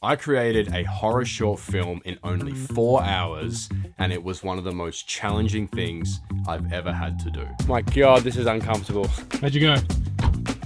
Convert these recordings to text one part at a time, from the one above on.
I created a horror short film in only 4 hours, and it was one of the most challenging things I've ever had to do. My God, this is uncomfortable. How'd you go?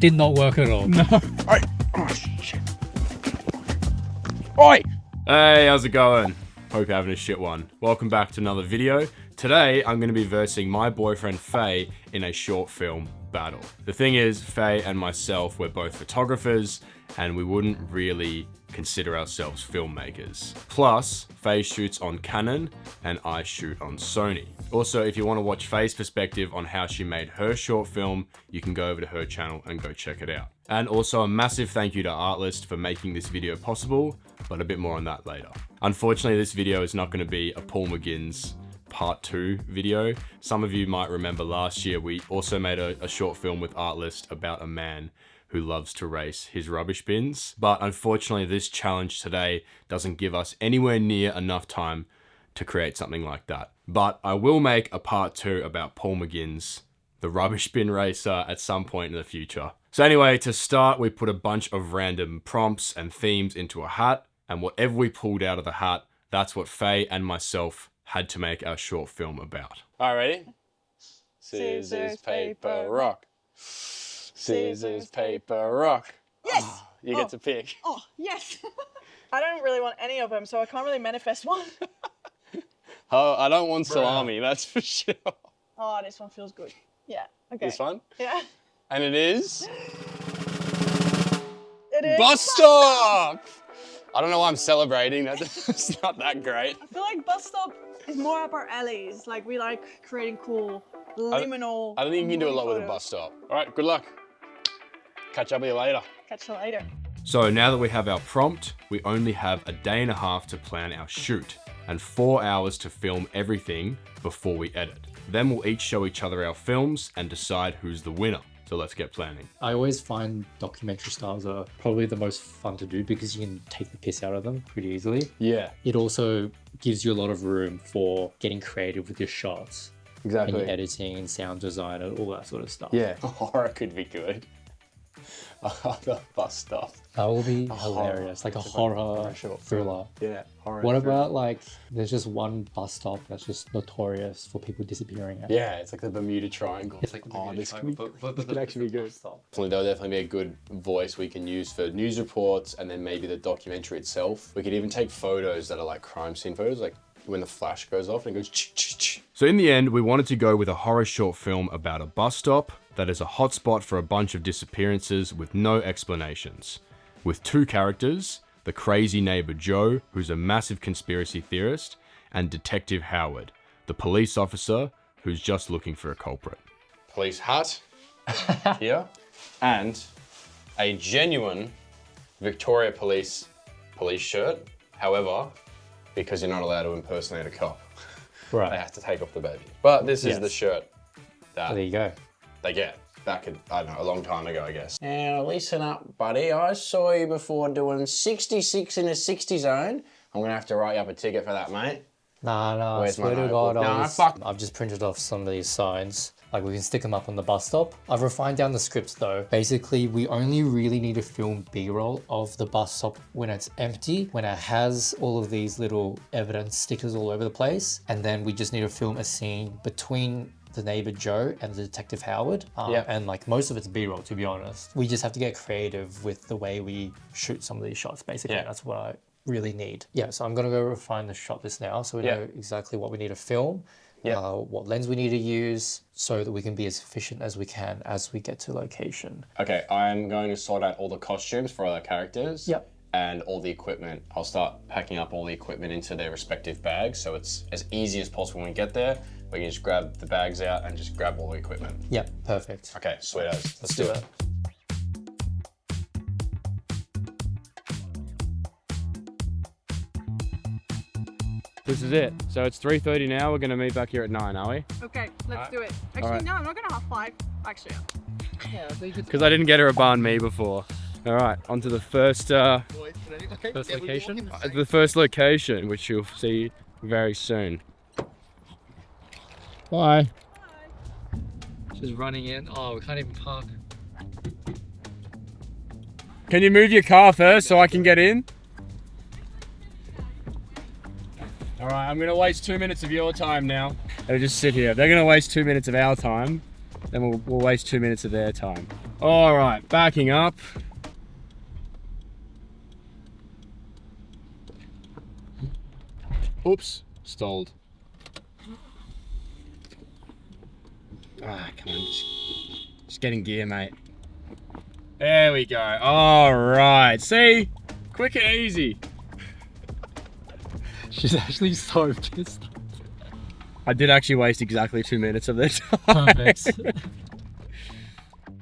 Did not work at all. No. Oi! Oh, shit. Oi! Hey, how's it going? Hope you're having a shit one. Welcome back to another video. Today, I'm gonna be versing my boyfriend Faye in a short film battle. The thing is, Faye and myself, we're both photographers, and we wouldn't really consider ourselves filmmakers. Plus, Faye shoots on Canon and I shoot on Sony. Also, if you want to watch Faye's perspective on how she made her short film, you can go over to her channel and go check it out. And also a massive thank you to Artlist for making this video possible, but a bit more on that later. Unfortunately, this video is not going to be a Paul McGinn's part 2 video. Some of you might remember last year we also made a short film with Artlist about a man who loves to race his rubbish bins. But unfortunately, this challenge today doesn't give us anywhere near enough time to create something like that. But I will make a part 2 about Paul McGinn's the rubbish bin racer at some point in the future. So anyway, to start, we put a bunch of random prompts and themes into a hat, and whatever we pulled out of the hat, that's what Faye and myself had to make our short film about. All right, ready? Scissors, paper, rock. Scissors, paper, rock. Yes! Oh, you get to pick. Oh, yes! I don't really want any of them, so I can't really manifest one. Oh, I don't want salami, that's for sure. Oh, this one feels good. Yeah, okay. This one? Yeah. And it is... It is Bus stop! I don't know why I'm celebrating, that's not that great. I feel like bus stop is more up our alleys. Like, we like creating cool, liminal... I don't think you can do a lot with a bus stop. All right, good luck. Catch up with you later. Catch you later. So now that we have our prompt, we only have a day and a half to plan our shoot and 4 hours to film everything before we edit. Then we'll each show each other our films and decide who's the winner. So let's get planning. I always find documentary styles are probably the most fun to do because you can take the piss out of them pretty easily. Yeah. It also gives you a lot of room for getting creative with your shots. Exactly. And your editing and sound design and all that sort of stuff. Yeah. Horror could be good. The bus stop. That will be hilarious. Like a horror thriller. Yeah. Horror. What about like, there's just one bus stop that's just notorious for people disappearing at? Yeah, it's like the Bermuda Triangle. It's like the this Triangle, could actually be good. There'll definitely be a good voice we can use for news reports and then maybe the documentary itself. We could even take photos that are like crime scene photos, like when the flash goes off and it goes ch-ch-ch. So in the end, we wanted to go with a horror short film about a bus stop that is a hotspot for a bunch of disappearances with no explanations. With 2 characters, the crazy neighbor Joe, who's a massive conspiracy theorist, and Detective Howard, the police officer who's just looking for a culprit. Police hat here, and a genuine Victoria Police shirt. However, because you're not allowed to impersonate a cop, Right. they have to take off the baby. But this is the shirt that There you go. they get back in, I don't know, a long time ago, I guess. Now, listen up, buddy. I saw you before doing 66 in a 60 zone. I'm gonna have to write you up a ticket for that, mate. Nah, I Where's my swear to notebook? God, Nah, I've just printed off some of these signs. Like we can stick them up on the bus stop. I've refined down the scripts though. Basically, we only really need to film B-roll of the bus stop when it's empty, when it has all of these little evidence stickers all over the place. And then we just need to film a scene between the neighbor Joe and the Detective Howard. And like most of it's B-roll, to be honest. We just have to get creative with the way we shoot some of these shots, basically. Yeah. That's what I really need. Yeah, so I'm gonna go refine the shot list now so we know exactly what we need to film. What lens we need to use so that we can be as efficient as we can as we get to location. Okay, I'm going to sort out all the costumes for all our characters. Yep. And all the equipment. I'll start packing up all the equipment into their respective bags so it's as easy as possible when we get there. We can just grab the bags out and just grab all the equipment. Yep, perfect. Okay, sweet as. Let's do it. This is it. So it's 3:30 now. We're gonna meet back here at 9, are we? Okay, let's do it. Actually, no, I'm not gonna have 5. Actually, Yeah, Because I didn't get her a banh mi before. All right, on to the first location. the first location, which you'll see very soon. Bye. Just running in. Oh, we can't even park. Can you move your car first so I can get in? All right, I'm gonna waste 2 minutes of your time now. They'll just sit here. If they're gonna waste 2 minutes of our time, then we'll waste 2 minutes of their time. All right, backing up. Oops, stalled. Ah, come on, just get in gear, mate. There we go. All right, see? Quick and easy. She's actually so pissed. I did actually waste exactly 2 minutes of their time. Perfect.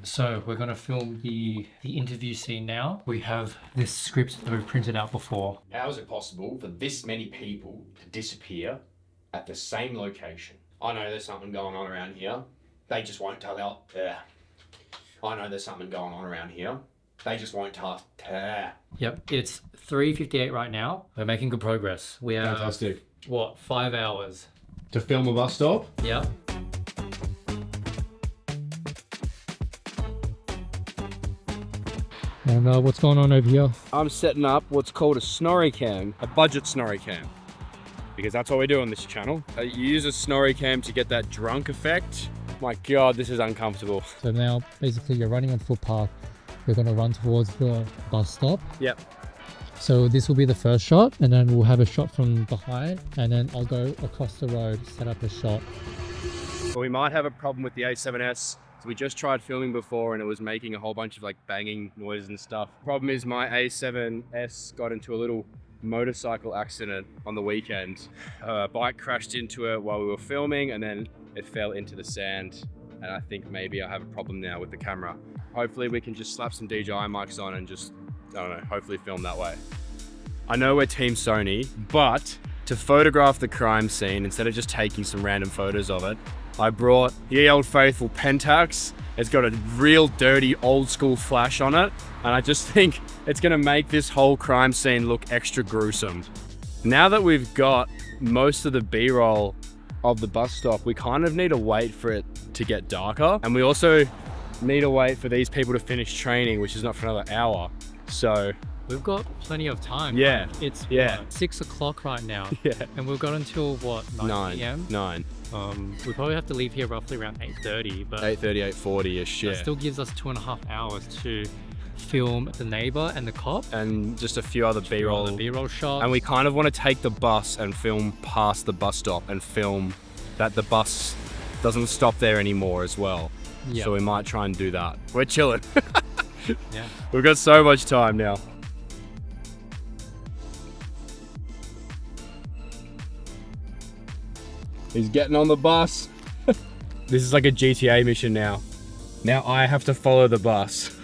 So we're gonna film the interview scene now. We have this script that we printed out before. How is it possible for this many people to disappear at the same location? I know there's something going on around here. They just won't tell out. I know there's something going on around here. They just won't tell. Yep, it's 3:58 right now. We're making good progress. We have, Fantastic. what, 5 hours? To film a bus stop? Yep. And what's going on over here? I'm setting up what's called a snorri cam, a budget snorri cam. Because that's what we do on this channel. You use a snorri cam to get that drunk effect. My God, this is uncomfortable. So now, basically, you're running on footpath. We're gonna run towards the bus stop. Yep. So this will be the first shot, and then we'll have a shot from behind, and then I'll go across the road, set up a shot. But we might have a problem with the A7S. So we just tried filming before and it was making a whole bunch of like banging noise and stuff. Problem is my A7S got into a little motorcycle accident on the weekend. A bike crashed into it while we were filming and then it fell into the sand. And I think maybe I have a problem now with the camera. Hopefully we can just slap some DJI mics on and just, I don't know, hopefully film that way. I know we're Team Sony, but to photograph the crime scene, instead of just taking some random photos of it, I brought the old faithful Pentax. It's got a real dirty old school flash on it. And I just think it's gonna make this whole crime scene look extra gruesome. Now that we've got most of the B-roll of the bus stop, we kind of need to wait for it to get darker. And we also need to wait for these people to finish training, which is not for another hour. So we've got plenty of time. Yeah. Right? It's Yeah. what, 6 o'clock right now. Yeah. And we've got until what, 9 p.m? 9. We probably have to leave here roughly around 8:30, but 8:30, 8:40-ish, yeah. that still gives us 2.5 hours to film the neighbor and the cop. And just a few other B-roll. The B-roll shots. And we kind of want to take the bus and film past the bus stop and film that the bus doesn't stop there anymore as well. Yeah. So we might try and do that. We're chilling. Yeah. We've got so much time now. He's getting on the bus. This is like a GTA mission now. Now I have to follow the bus.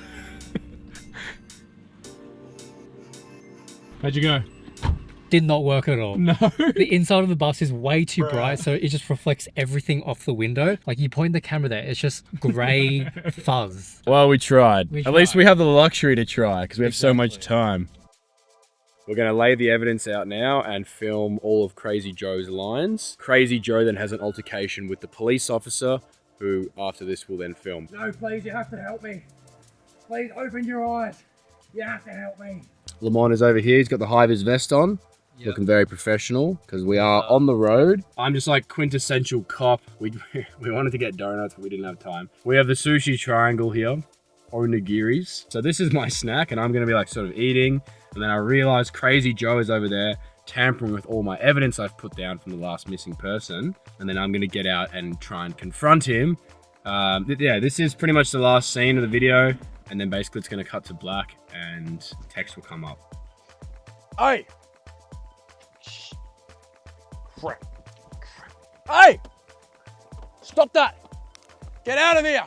How'd you go? Did not work at all. No. The inside of the bus is way too bright, so it just reflects everything off the window. Like you point the camera there, it's just grey fuzz. Well, we tried. We At least tried. we have the luxury to try because we have so much Exactly. time. We're going to lay the evidence out now and film all of Crazy Joe's lines. Crazy Joe then has an altercation with the police officer who after this will then film. No, please, you have to help me. Please open your eyes. You have to help me. Lamont is over here. He's got the high-vis vest on. Yep. Looking very professional because we are on the road. I'm just like quintessential cop. We wanted to get donuts, but we didn't have time. We have the sushi triangle here, or nigiris. So this is my snack and I'm going to be like sort of eating. And then I realized Crazy Joe is over there tampering with all my evidence I've put down from the last missing person. And then I'm going to get out and try and confront him. Yeah, this is pretty much the last scene of the video. And then basically it's going to cut to black and text will come up. Hey! Crap. Hey! Stop that! Get out of here!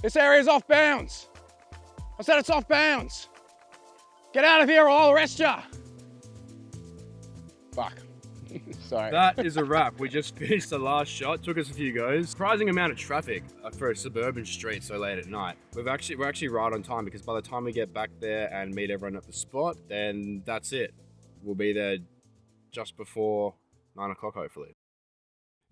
This area's off bounds. I said it's off bounds. Get out of here or I'll arrest ya. Fuck. Sorry. That is a wrap. We just finished the last shot. Took us a few goes. Surprising amount of traffic for a suburban street so late at night. We're actually right on time because by the time we get back there and meet everyone at the spot, then that's it. We'll be there just before 9 o'clock, hopefully.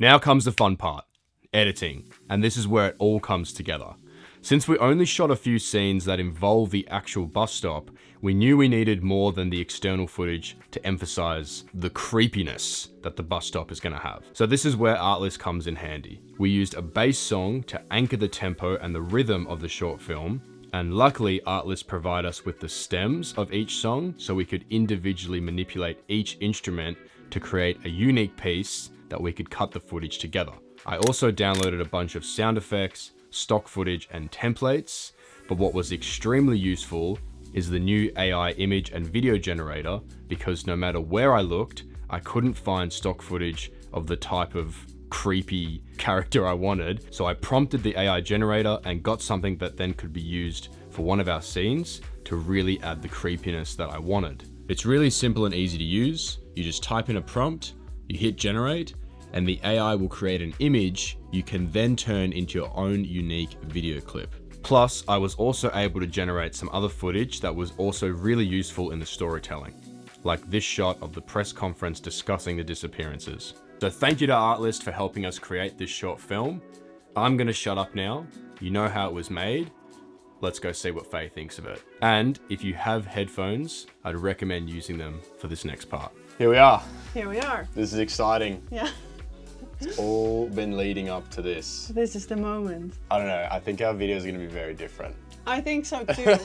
Now comes the fun part, editing. And this is where it all comes together. Since we only shot a few scenes that involve the actual bus stop, we knew we needed more than the external footage to emphasize the creepiness that the bus stop is going to have. So this is where Artlist comes in handy. We used a bass song to anchor the tempo and the rhythm of the short film, and luckily Artlist provide us with the stems of each song so we could individually manipulate each instrument to create a unique piece that we could cut the footage together. I also downloaded a bunch of sound effects, stock footage and templates, but what was extremely useful is the new AI image and video generator, because no matter where I looked, I couldn't find stock footage of the type of creepy character I wanted. So I prompted the AI generator and got something that then could be used for one of our scenes to really add the creepiness that I wanted. It's really simple and easy to use. You just type in a prompt, you hit generate, and the AI will create an image you can then turn into your own unique video clip. Plus, I was also able to generate some other footage that was also really useful in the storytelling, like this shot of the press conference discussing the disappearances. So thank you to Artlist for helping us create this short film. I'm gonna shut up now. You know how it was made. Let's go see what Faye thinks of it. And if you have headphones, I'd recommend using them for this next part. Here we are. Here we are. This is exciting. Yeah. It's all been leading up to this. This is the moment. I don't know, I think our videos are gonna be very different. I think so too.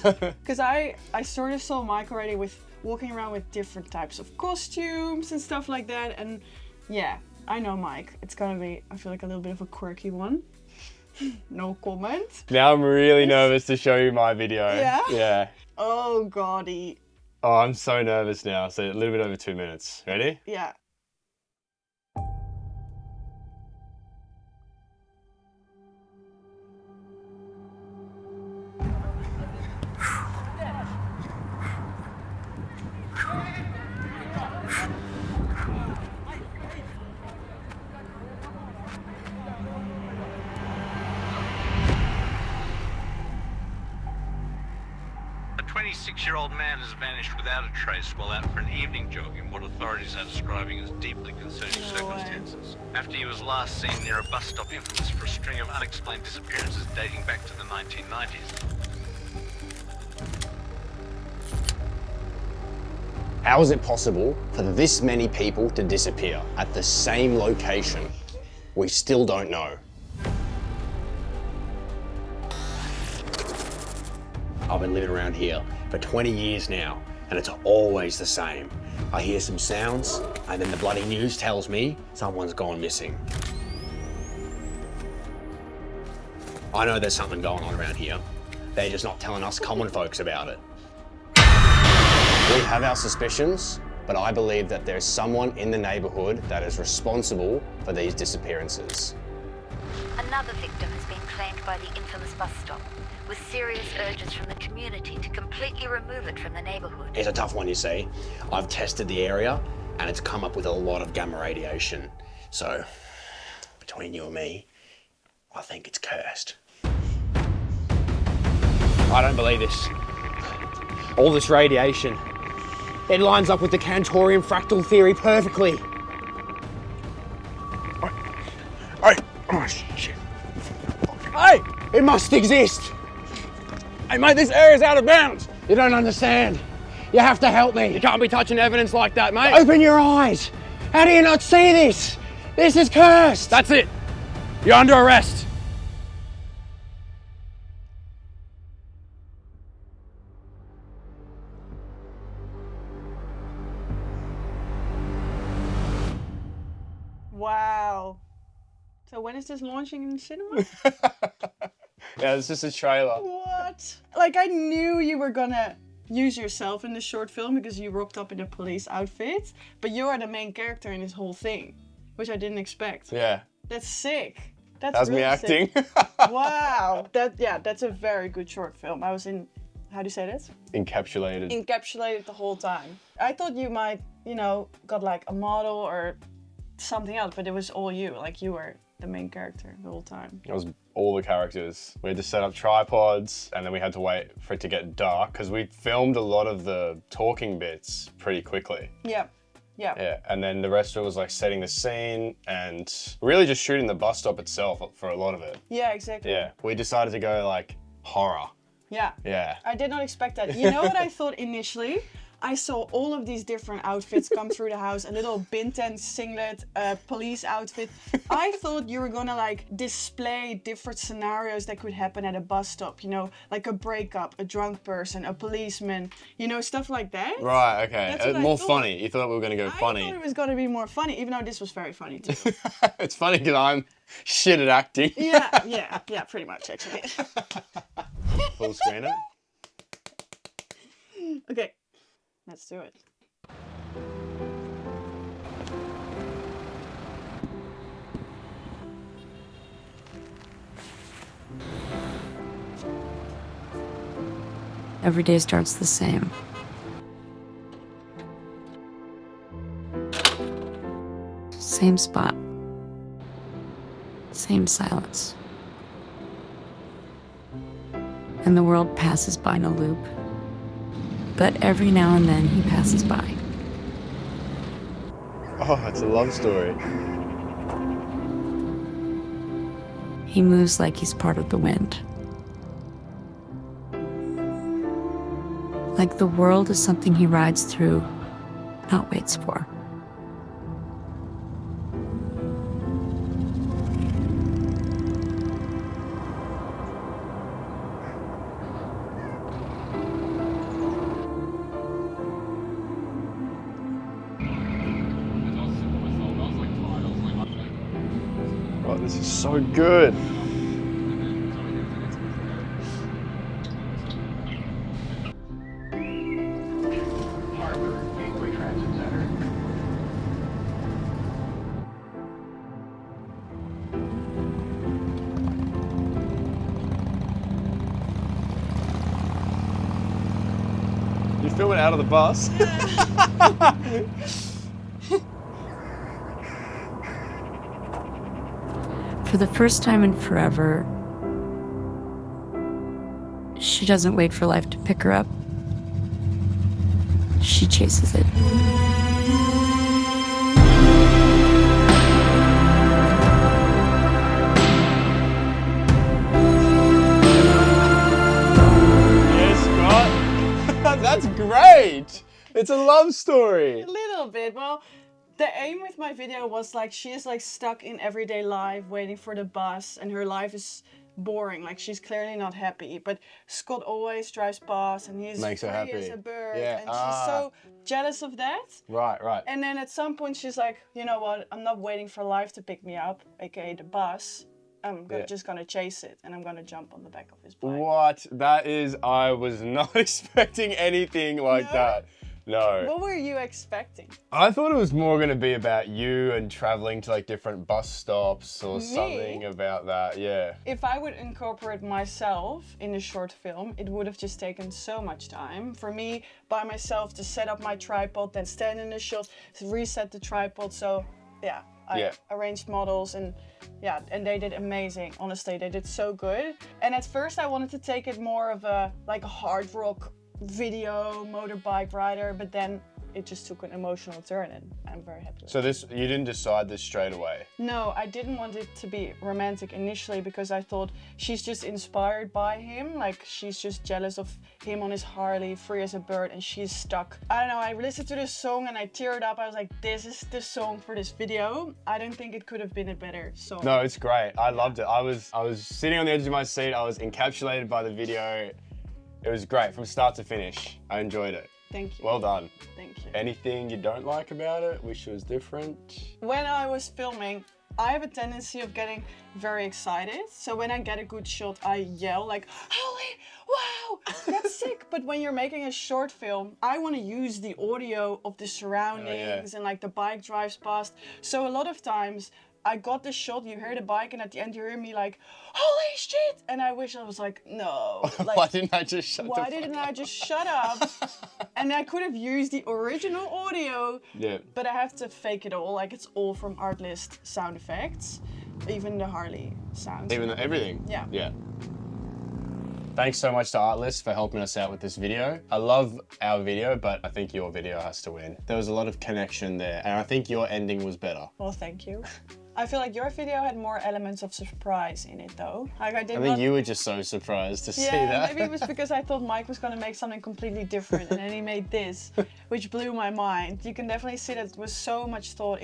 Because I sort of saw Mike already with walking around with different types of costumes and stuff like that. And yeah, I know Mike. It's gonna be, I feel like, a little bit of a quirky one. No comment. Now I'm really nervous to show you my video. Yeah? Yeah. Oh, Goddy. Oh, I'm so nervous now. So a little bit over 2 minutes. Ready? Yeah. A 26-year-old man has vanished without a trace while out for an evening jog in what authorities are describing as deeply concerning circumstances. After he was last seen near a bus stop infamous for a string of unexplained disappearances dating back to the 1990s. How is it possible for this many people to disappear at the same location? We still don't know. I've been living around here for 20 years now, and it's always the same. I hear some sounds, and then the bloody news tells me someone's gone missing. I know there's something going on around here. They're just not telling us common folks about it. We have our suspicions, but I believe that there's someone in the neighborhood that is responsible for these disappearances. Another victim has been claimed by the infamous bus stop, with serious urges from the community to completely remove it from the neighborhood. It's a tough one, you see. I've tested the area, and it's come up with a lot of gamma radiation. So, between you and me, I think it's cursed. I don't believe this. All this radiation, it lines up with the Cantorian fractal theory perfectly. Oh, shit. Hey! It must exist. Hey mate, this area's out of bounds. You don't understand. You have to help me. You can't be touching evidence like that, mate. Open your eyes. How do you not see this? This is cursed. That's it. You're under arrest. Wow. So when is this launching in cinema? Yeah, it's just a trailer. What? Like, I knew you were gonna use yourself in the short film because you rocked up in a police outfit, but you are the main character in this whole thing, which I didn't expect. Yeah. That's sick. That's That's really me acting. sick. Wow. That's a very good short film. I was in, how do you say this? Encapsulated. Encapsulated the whole time. I thought you might, you know, got like a model or something else, but it was all you. Like, you were the main character the whole time. It was all the characters. We had to set up tripods, and then we had to wait for it to get dark because we filmed a lot of the talking bits pretty quickly. Yeah. Yeah. Yeah, and then the rest of it was like setting the scene and really just shooting the bus stop itself for a lot of it. Yeah, exactly. Yeah, we decided to go like horror. Yeah. Yeah. I did not expect that. You know what I thought initially? I saw all of these different outfits come through the house, a little bin tent singlet, a police outfit. I thought you were gonna like display different scenarios that could happen at a bus stop, you know, like a breakup, a drunk person, a policeman, you know, stuff like that. Right, okay. That's what I More thought. funny. You thought we were going to go I funny. thought it was gonna be more funny, even though this was very funny too. It's funny because I'm shit at acting. yeah, pretty much actually. Full screen it. Okay, let's do it. Every day starts the same. Same spot. Same silence. And the world passes by in a loop. But every now and then he passes by. Oh, it's a love story. He moves like he's part of the wind. Like the world is something he rides through, not waits for. Oh, this is so good. You filming out of the bus? For the first time in forever, she doesn't wait for life to pick her up. She chases it. Yes, Scott. That's great. It's a love story. A little bit. Well, the aim with my video was like she is like stuck in everyday life waiting for the bus and her life is boring. Like she's clearly not happy. But Scott always drives past and he's Makes her free happy. as a bird. Yeah. And she's so jealous of that. Right. And then at some point she's like, you know what, I'm not waiting for life to pick me up, aka the bus. I'm just gonna chase it and I'm gonna jump on the back of his bike. What? That is, I was not expecting anything like that. No. What were you expecting? I thought it was more going to be about you and traveling to like different bus stops or something about that, yeah. If I would incorporate myself in a short film, it would have just taken so much time for me by myself to set up my tripod, then stand in the shot, reset the tripod. So yeah, I arranged models and they did amazing. Honestly, they did so good. And at first I wanted to take it more of a hard rock video motorbike rider, but then it just took an emotional turn and I'm very happy with it. So you didn't decide this straight away? No, I didn't want it to be romantic initially because I thought she's just inspired by him, like she's just jealous of him on his Harley, free as a bird, and she's stuck. I don't know, I listened to this song and I teared up. I was like, this is the song for this video. I don't think it could have been a better song. No, it's great. I loved it. I was sitting on the edge of my seat. I was encapsulated by the video. It was great from start to finish. I enjoyed it. Thank you. Well done. Thank you. Anything you don't like about it? Wish it was different? When I was filming, I have a tendency of getting very excited. So when I get a good shot, I yell like, holy, wow, that's sick. But when you're making a short film, I want to use the audio of the surroundings and like the bike drives past. So a lot of times, I got the shot, you hear the bike, and at the end you hear me like, holy shit! And I wish I was like, no. Like, why didn't I just shut Why didn't I just shut up? And I could have used the original audio, but I have to fake it all. Like, it's all from Artlist sound effects, even the Harley sounds. Everything? Yeah. Thanks so much to Artlist for helping us out with this video. I love our video, but I think your video has to win. There was a lot of connection there, and I think your ending was better. Well, thank you. I feel like your video had more elements of surprise in it though. Like I think you were just so surprised to see that. Maybe it was because I thought Mike was gonna make something completely different and then he made this, which blew my mind. You can definitely see that there was so much thought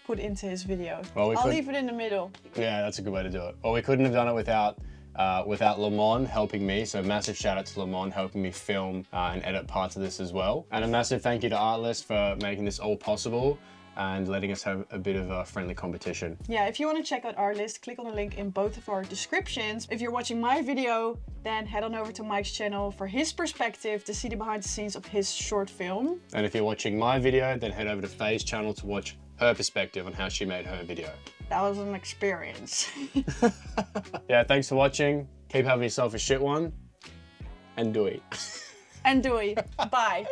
put into his video. Well, I'll leave it in the middle. Yeah, that's a good way to do it. Well, we couldn't have done it without Lamont helping me, so massive shout out to Lamont helping me film and edit parts of this as well. And a massive thank you to Artlist for making this all possible and letting us have a bit of a friendly competition. Yeah, if you want to check out our list, click on the link in both of our descriptions. If you're watching my video, then head on over to Mike's channel for his perspective to see the behind the scenes of his short film. And if you're watching my video, then head over to Faye's channel to watch her perspective on how she made her video. That was an experience. Yeah, thanks for watching. Keep having yourself a shit one. And do it. And doei. Bye.